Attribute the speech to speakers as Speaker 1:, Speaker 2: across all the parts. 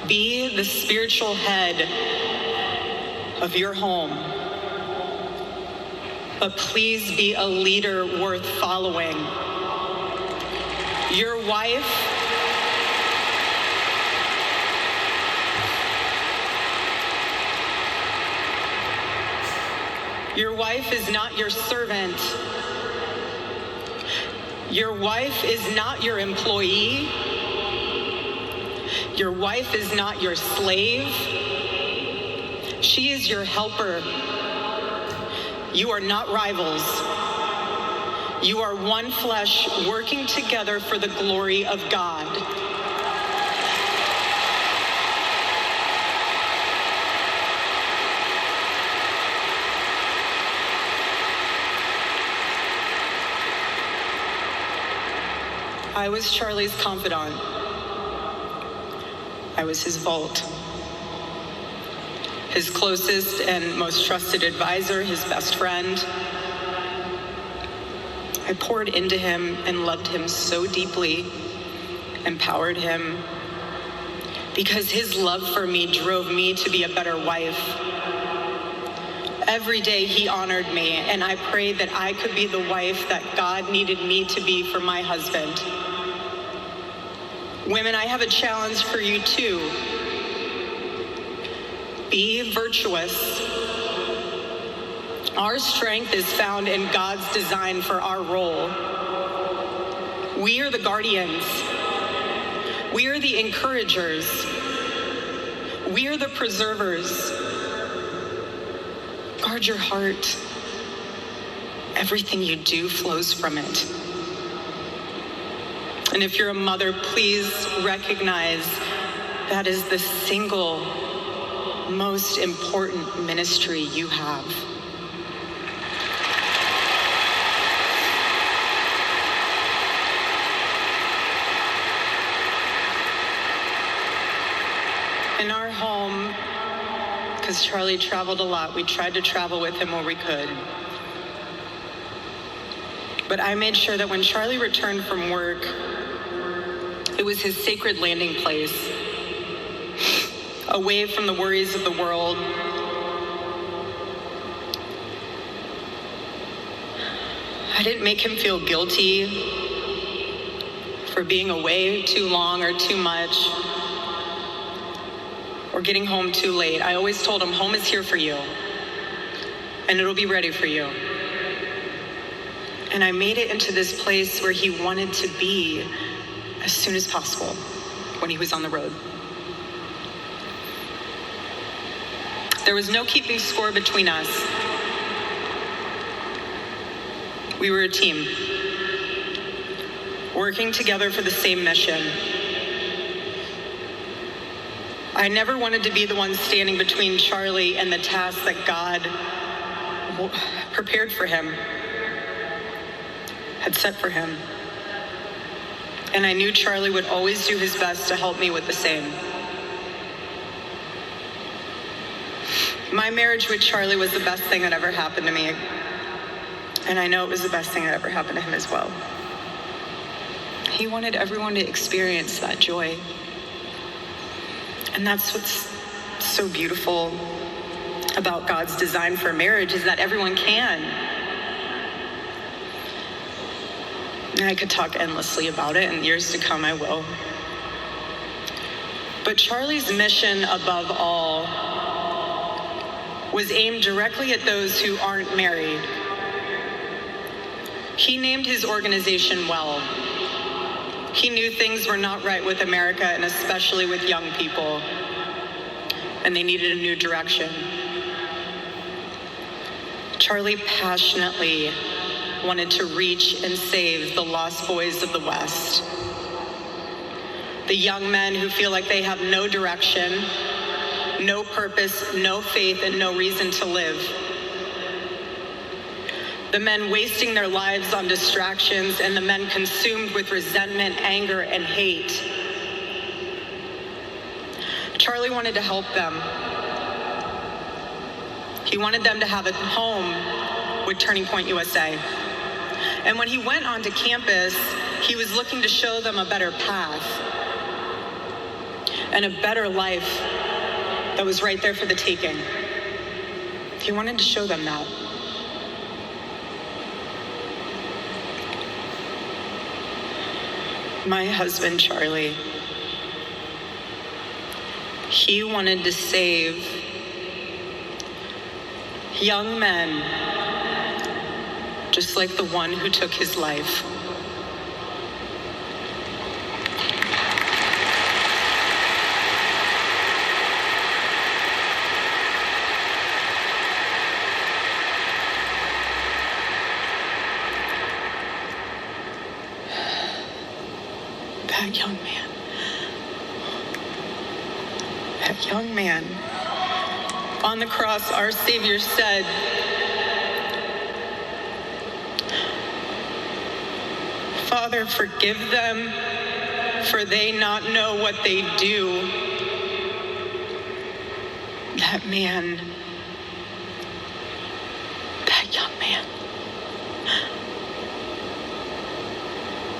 Speaker 1: Be the spiritual head of your home. But please be a leader worth following. Your wife is not your servant. Your wife is not your employee. Your wife is not your slave. She is your helper. You are not rivals. You are one flesh working together for the glory of God. I was Charlie's confidant. I was his vault. His closest and most trusted advisor, his best friend. I poured into him and loved him so deeply, empowered him, because his love for me drove me to be a better wife. Every day he honored me, and I prayed that I could be the wife that God needed me to be for my husband. Women, I have a challenge for you too. Be virtuous. Our strength is found in God's design for our role. We are the guardians. We are the encouragers. We are the preservers. Guard your heart. Everything you do flows from it. And if you're a mother, please recognize that is the single most important ministry you have. In our home, because Charlie traveled a lot, we tried to travel with him where we could. But I made sure that when Charlie returned from work, it was his sacred landing place, away from the worries of the world. I didn't make him feel guilty for being away too long or too much, or getting home too late. I always told him, home is here for you, and it'll be ready for you. And I made it into this place where he wanted to be as soon as possible when he was on the road. There was no keeping score between us. We were a team, working together for the same mission. I never wanted to be the one standing between Charlie and the task that God prepared for him, had set for him. And I knew Charlie would always do his best to help me with the same. My marriage with Charlie was the best thing that ever happened to me. And I know it was the best thing that ever happened to him as well. He wanted everyone to experience that joy. And that's what's so beautiful about God's design for marriage, is that everyone can. And I could talk endlessly about it, and years to come I will. But Charlie's mission above all was aimed directly at those who aren't married. He named his organization well. He knew things were not right with America, and especially with young people, and they needed a new direction. Charlie passionately wanted to reach and save the lost boys of the West. The young men who feel like they have no direction, no purpose, no faith, and no reason to live. The men wasting their lives on distractions, and the men consumed with resentment, anger, and hate. Charlie wanted to help them. He wanted them to have a home with Turning Point USA. And when he went onto campus, he was looking to show them a better path. and a better life that was right there for the taking. He wanted to show them that. My husband, Charlie, he wanted to save young men just like the one who took his life. That young man, on the cross, our Savior said, "Father, forgive them, for they not know what they do." That man, that young man,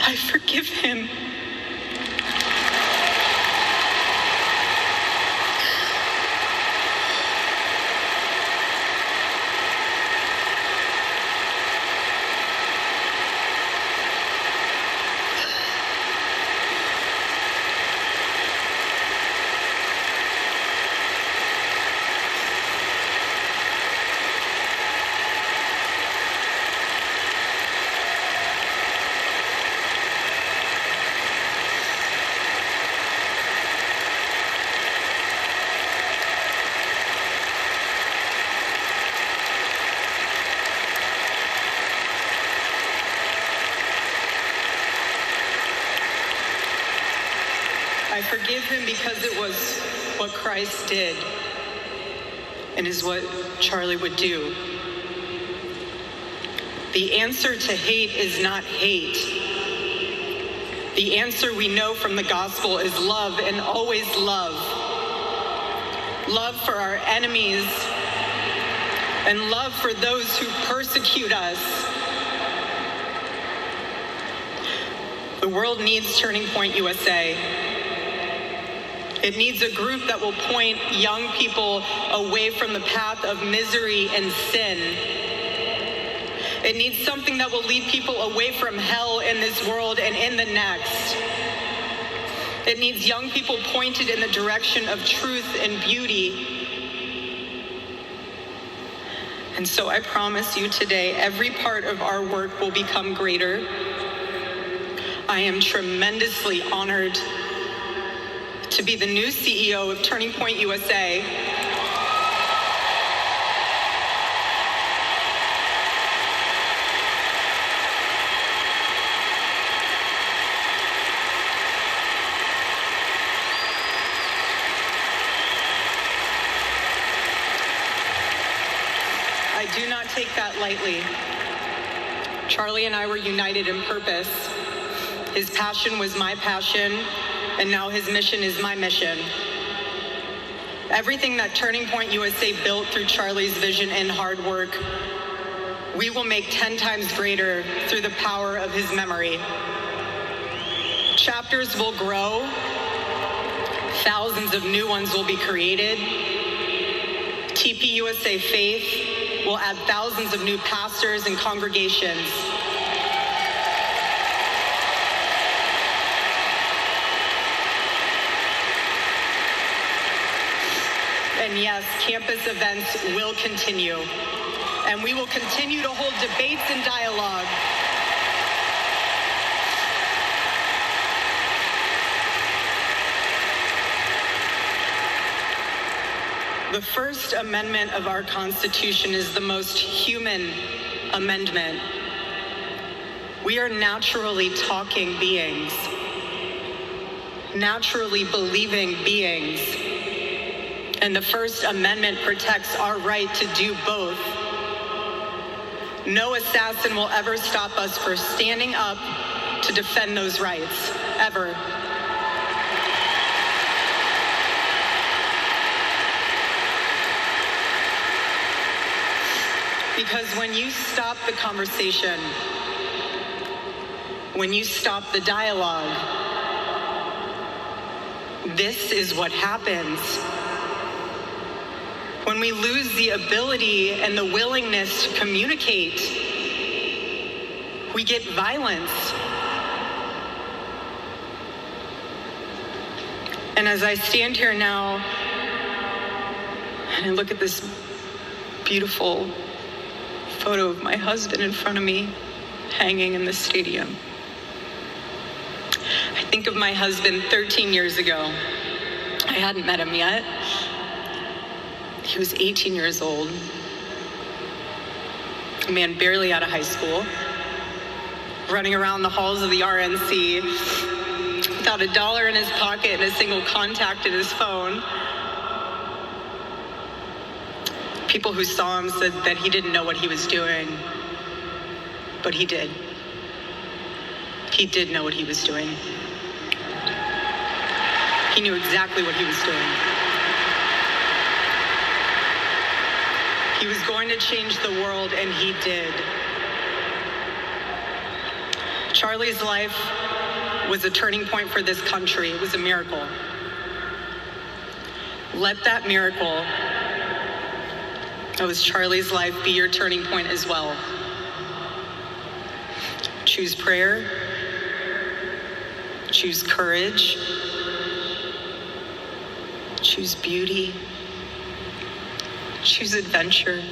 Speaker 1: I forgive him. I forgive him because it was what Christ did and is what Charlie would do. The answer to hate is not hate. The answer we know from the gospel is love, and always love. Love for our enemies and love for those who persecute us. The world needs Turning Point USA. It needs a group that will point young people away from the path of misery and sin. It needs something that will lead people away from hell in this world and in the next. It needs young people pointed in the direction of truth and beauty. And so I promise you today, every part of our work will become greater. I am tremendously honored to be the new CEO of Turning Point USA. I do not take that lightly. Charlie and I were united in purpose. His passion was my passion, and now his mission is my mission. Everything that Turning Point USA built through Charlie's vision and hard work, we will make 10 times greater through the power of his memory. Chapters will grow. Thousands of new ones will be created. TPUSA Faith will add thousands of new pastors and congregations. And yes, campus events will continue. And we will continue to hold debates and dialogue. The First Amendment of our Constitution is the most human amendment. We are naturally talking beings, naturally believing beings. And the First Amendment protects our right to do both. No assassin will ever stop us from standing up to defend those rights, ever. Because when you stop the conversation, when you stop the dialogue, This is what happens when we lose the ability and the willingness to communicate. We get violence. And as I stand here now and I look at this beautiful photo of my husband in front of me hanging in the stadium, I think of my husband 13 years ago. I hadn't met him yet. He was 18 years old, a man barely out of high school, running around the halls of the RNC without $1 in his pocket and a single contact in his phone. People who saw him said that he didn't know what he was doing, but he did. He did know what he was doing. He knew exactly what he was doing. He was going to change the world, and he did. Charlie's life was a turning point for this country. It was a miracle. Let that miracle that was Charlie's life be your turning point as well. Choose prayer. Choose courage. Choose beauty. Choose adventure.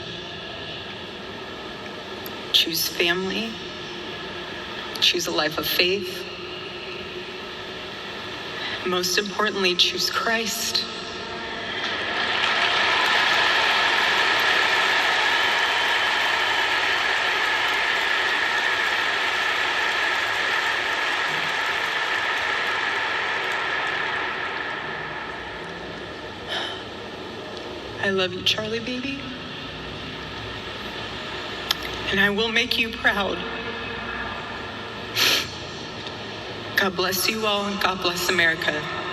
Speaker 1: Choose family. Choose a life of faith. Most importantly, choose Christ. I love you, Charlie, baby. And I will make you proud. God bless you all, and God bless America.